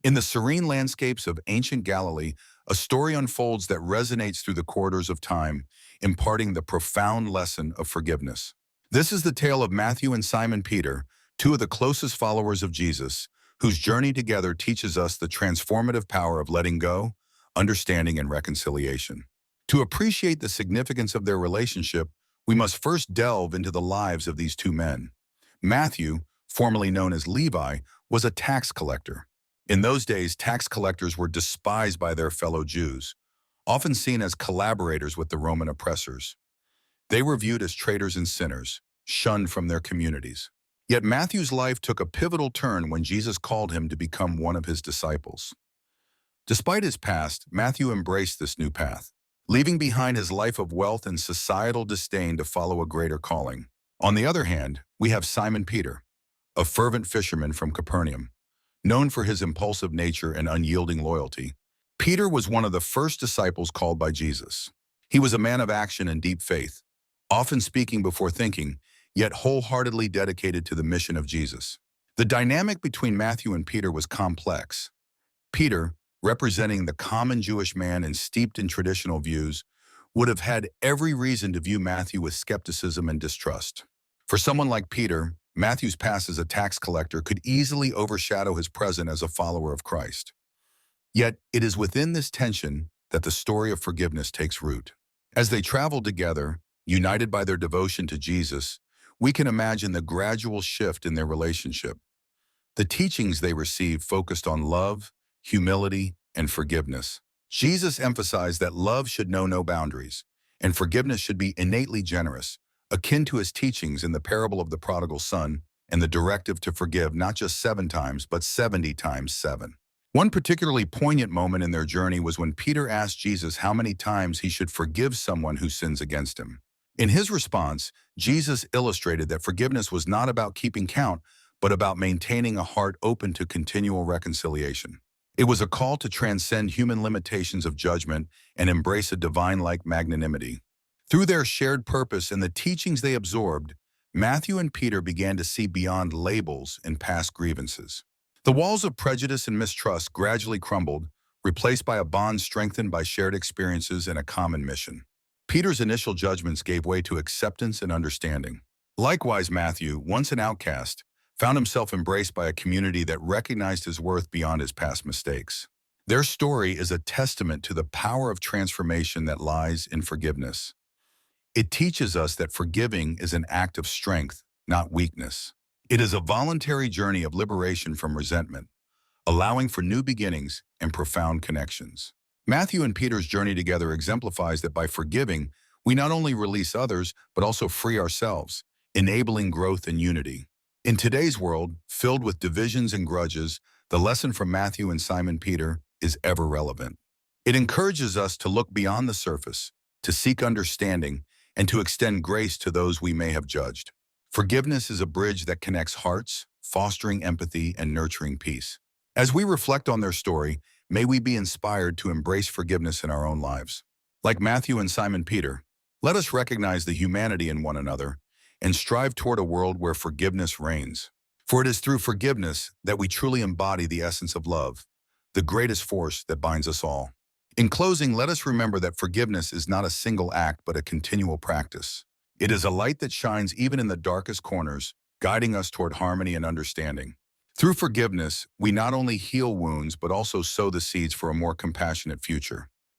In the serene landscapes of ancient Galilee, a story unfolds that resonates through the corridors of time, imparting the profound lesson of forgiveness. This is the tale of Matthew and Simon Peter, two of the closest followers of Jesus, whose journey together teaches us the transformative power of letting go, understanding, and reconciliation. To appreciate the significance of their relationship, we must first delve into the lives of these two men. Matthew, formerly known as Levi, was a tax collector. In those days, tax collectors were despised by their fellow Jews, often seen as collaborators with the Roman oppressors. They were viewed as traitors and sinners, shunned from their communities. Yet Matthew's life took a pivotal turn when Jesus called him to become one of his disciples. Despite his past, Matthew embraced this new path, leaving behind his life of wealth and societal disdain to follow a greater calling. On the other hand, we have Simon Peter, a fervent fisherman from Capernaum. Known for his impulsive nature and unyielding loyalty, Peter was one of the first disciples called by Jesus. He was a man of action and deep faith, often speaking before thinking, yet wholeheartedly dedicated to the mission of Jesus. The dynamic between Matthew and Peter was complex. Peter, representing the common Jewish man and steeped in traditional views, would have had every reason to view Matthew with skepticism and distrust. For someone like Peter, Matthew's past as a tax collector could easily overshadow his present as a follower of Christ. Yet, it is within this tension that the story of forgiveness takes root. As they traveled together, united by their devotion to Jesus, we can imagine the gradual shift in their relationship. The teachings they received focused on love, humility, and forgiveness. Jesus emphasized that love should know no boundaries, and forgiveness should be innately generous, akin to his teachings in the parable of the prodigal son and the directive to forgive not just 7 times, but 70 times 7. One particularly poignant moment in their journey was when Peter asked Jesus how many times he should forgive someone who sins against him. In his response, Jesus illustrated that forgiveness was not about keeping count, but about maintaining a heart open to continual reconciliation. It was a call to transcend human limitations of judgment and embrace a divine-like magnanimity. Through their shared purpose and the teachings they absorbed, Matthew and Peter began to see beyond labels and past grievances. The walls of prejudice and mistrust gradually crumbled, replaced by a bond strengthened by shared experiences and a common mission. Peter's initial judgments gave way to acceptance and understanding. Likewise, Matthew, once an outcast, found himself embraced by a community that recognized his worth beyond his past mistakes. Their story is a testament to the power of transformation that lies in forgiveness. It teaches us that forgiving is an act of strength, not weakness. It is a voluntary journey of liberation from resentment, allowing for new beginnings and profound connections. Matthew and Peter's journey together exemplifies that by forgiving, we not only release others, but also free ourselves, enabling growth and unity. In today's world, filled with divisions and grudges, the lesson from Matthew and Simon Peter is ever relevant. It encourages us to look beyond the surface, to seek understanding, and to extend grace to those we may have judged. Forgiveness is a bridge that connects hearts, fostering empathy and nurturing peace. As we reflect on their story, may we be inspired to embrace forgiveness in our own lives. Like Matthew and Simon Peter, let us recognize the humanity in one another and strive toward a world where forgiveness reigns. For it is through forgiveness that we truly embody the essence of love, the greatest force that binds us all. In closing, let us remember that forgiveness is not a single act but a continual practice. It is a light that shines even in the darkest corners, guiding us toward harmony and understanding. Through forgiveness, we not only heal wounds but also sow the seeds for a more compassionate future.